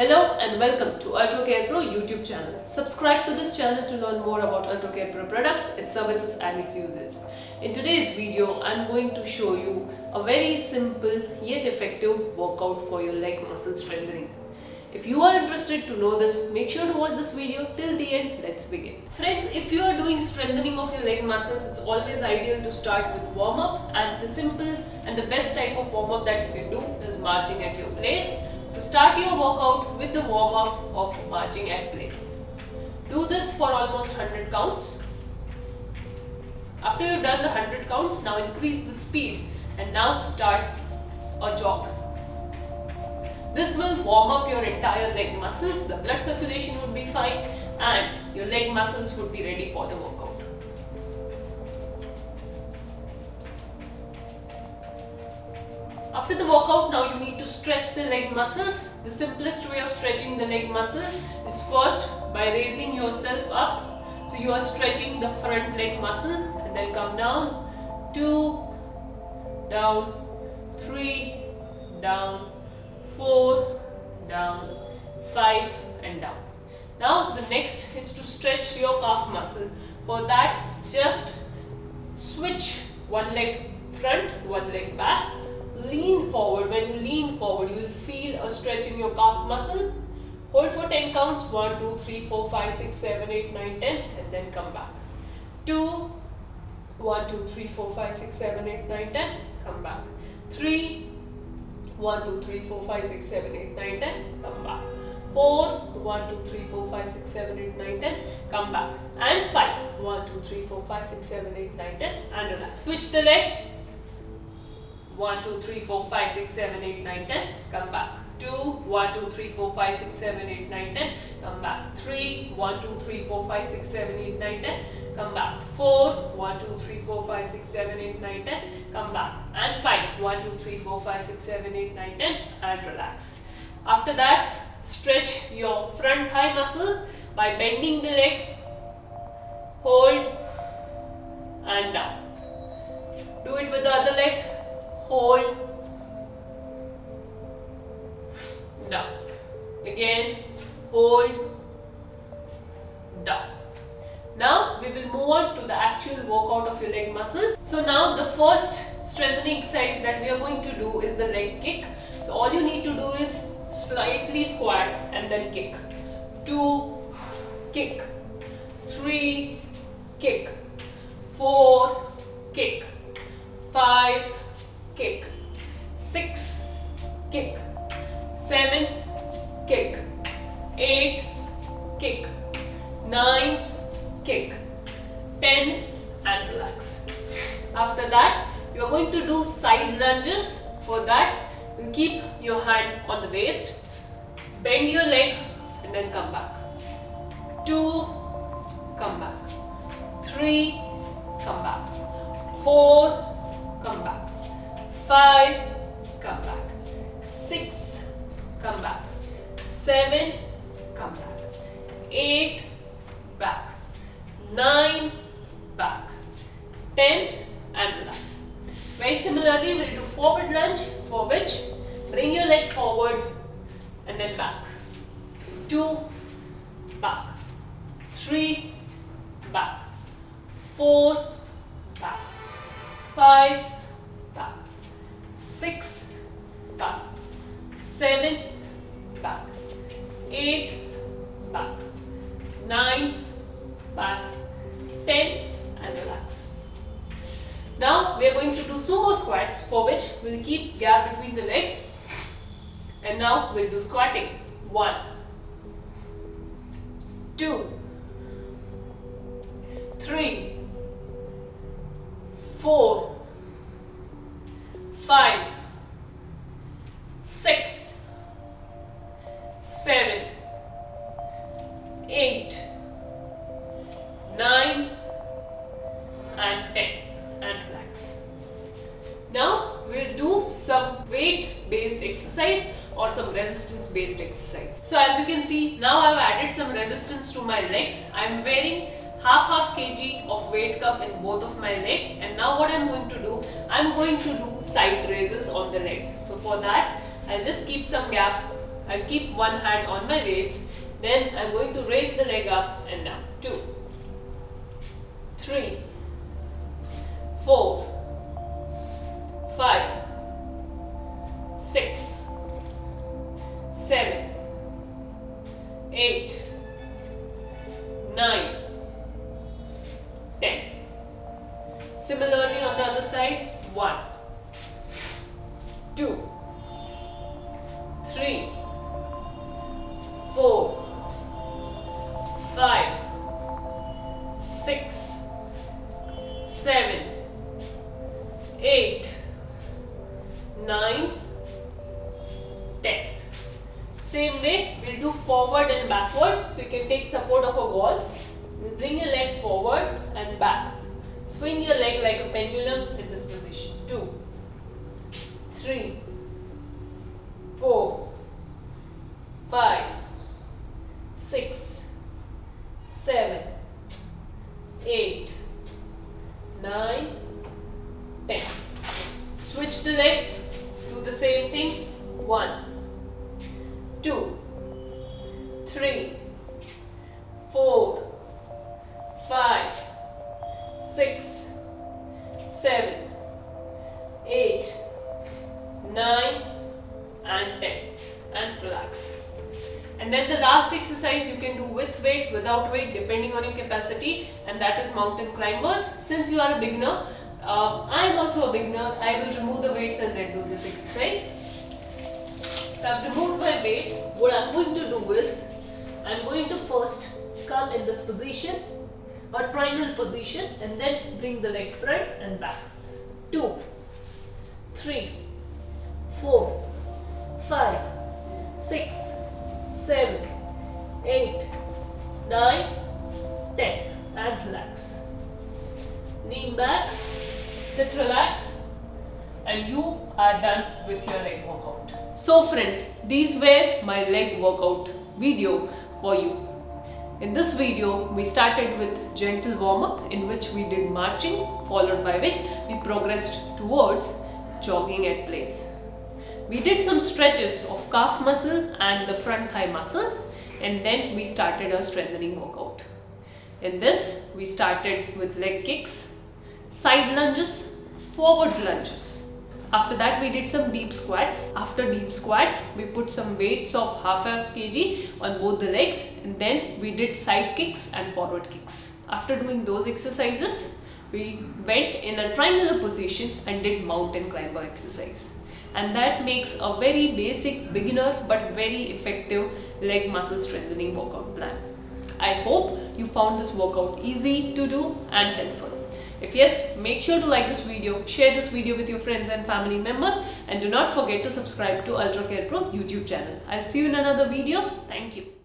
Hello and welcome to UltraCare Pro YouTube channel. Subscribe to this channel to learn more about UltraCare Pro products, its services and its usage. In today's video, I'm going to show you a very simple yet effective workout for your leg muscle strengthening. If you are interested to know this, make sure to watch this video till the end. Let's begin. Friends, if you are doing strengthening of your leg muscles, it's always ideal to start with warm-up, and the simple and the best type of warm-up that you can do is marching at your place. So start your workout with the warm-up of marching at place. Do this for almost 100 counts. After you've done the 100 counts, now increase the speed and now start a jog. This will warm up your entire leg muscles, the blood circulation would be fine and your leg muscles would be ready for the workout. After the workout, now you need to stretch the leg muscles. The simplest way of stretching the leg muscle is first by raising yourself up. So you are stretching the front leg muscle and then come down, 2, down, 3, down, 4, down, 5 and down. Now the next is to stretch your calf muscle. For that, just switch one leg front, one leg back. Lean forward. When you lean forward, you will feel a stretch in your calf muscle. Hold for 10 counts. 1, 2, 3, 4, 5, 6, 7, 8, 9, 10 and then come back. 2, 1, 2, 3, 4, 5, 6, 7, 8, 9, 10. Come back. 3, 1, 2, 3, 4, 5, 6, 7, 8, 9, 10. Come back. 4, 1, 2, 3, 4, 5, 6, 7, 8, 9, 10. Come back. And 5. 1, 2, 3, 4, 5, 6, 7, 8, 9, 10. And relax. Switch the leg. 1, 2, 3, 4, 5, 6, 7, 8, 9, 10. Come back. 2, 1, 2, 3, 4, 5, 6, 7, 8, 9, 10. Come back. 3, 1, 2, 3, 4, 5, 6, 7, 8, 9, 10. Come back. 4, 1, 2, 3, 4, 5, 6, 7, 8, 9, 10. Come back. And 5, 1, 2, 3, 4, 5, 6, 7, 8, 9, 10. And relax. After that, stretch your front thigh muscle by bending the leg. Hold and down. Do it with the other leg. Hold, down. Again, hold, down. Now we will move on to the actual workout of your leg muscle. So now the first strengthening exercise that we are going to do is the leg kick. So all you need to do is slightly squat and then kick. 2, kick. 3, kick. 4, kick. 5, kick. 6, kick. 7, kick. 8, kick. 9, kick. 10 and relax. After that, you are going to do side lunges. For that, you keep your hand on the waist, bend your leg and then come back. 2, come back. 3, come back. 4, come back. 5, come back. 6, come back. 7, come back. 8, back. 9, back. 10 and relax. Very similarly, we'll do forward lunge, for which bring your leg forward and then back. 2, back. 3, back. 4, back. 5, back. 6, back. 7, back. 8, back. 9, back. 10 and relax. Now we are going to do sumo squats, for which we will keep gap between the legs. And now we will do squatting. 1, 2, 3, 4, 5, 6, 7, 8, 9 and 10 and relax. Now we'll do some weight based exercise or some resistance based exercise. So as you can see, now I've added some resistance to my legs. I'm wearing half kg of weight cuff in both of my leg, and now what I'm going to do, I'm going to do side raises on the leg. So for that, I'll just keep some gap I'll keep one hand on my waist. Then I'm going to raise the leg up and down. 2, 3, 4, 5, 6, 7, 8, 9, 10. Similarly on the other side. 1, 2, 3, 4, 5, 6, 7, 8, 9, 10. Same way, we'll do forward and backward. So you can take support of a wall. Bring your leg forward and back. Swing your leg like a pendulum in this position. 2, 3, 4, 5, 6, 7, 8, 9, 10. Switch the leg. Do the same thing. 1, 2, 3, 4, 5, 6, 7, 8, 9 and 10. And relax. And then the last exercise you can do with weight, without weight, depending on your capacity, and that is mountain climbers. Since you are a beginner, I am also a beginner, I will remove the weights and then do this exercise. So I have removed my weight. What I am going to do is, I am going to first come in this position, or triangle position, and then bring the leg front and back. 2, 3, 4, 5, 6, 7, 8, 9, 10. And relax. Lean back, sit relax, and you are done with your leg workout. So friends, these were my leg workout video for you. In this video, we started with gentle warm-up in which we did marching, followed by which we progressed towards jogging at place. We did some stretches of calf muscle and the front thigh muscle, and then we started our strengthening workout. In this, we started with leg kicks, side lunges, forward lunges. After that, we did some deep squats. After deep squats, we put some weights of half a kg on both the legs, and then we did side kicks and forward kicks. After doing those exercises, we went in a triangular position and did mountain climber exercise. And that makes a very basic, beginner but very effective leg muscle strengthening workout plan. I hope you found this workout easy to do and helpful. If yes, make sure to like this video, share this video with your friends and family members, and do not forget to subscribe to UltraCare Pro YouTube channel. I'll see you in another video. Thank you.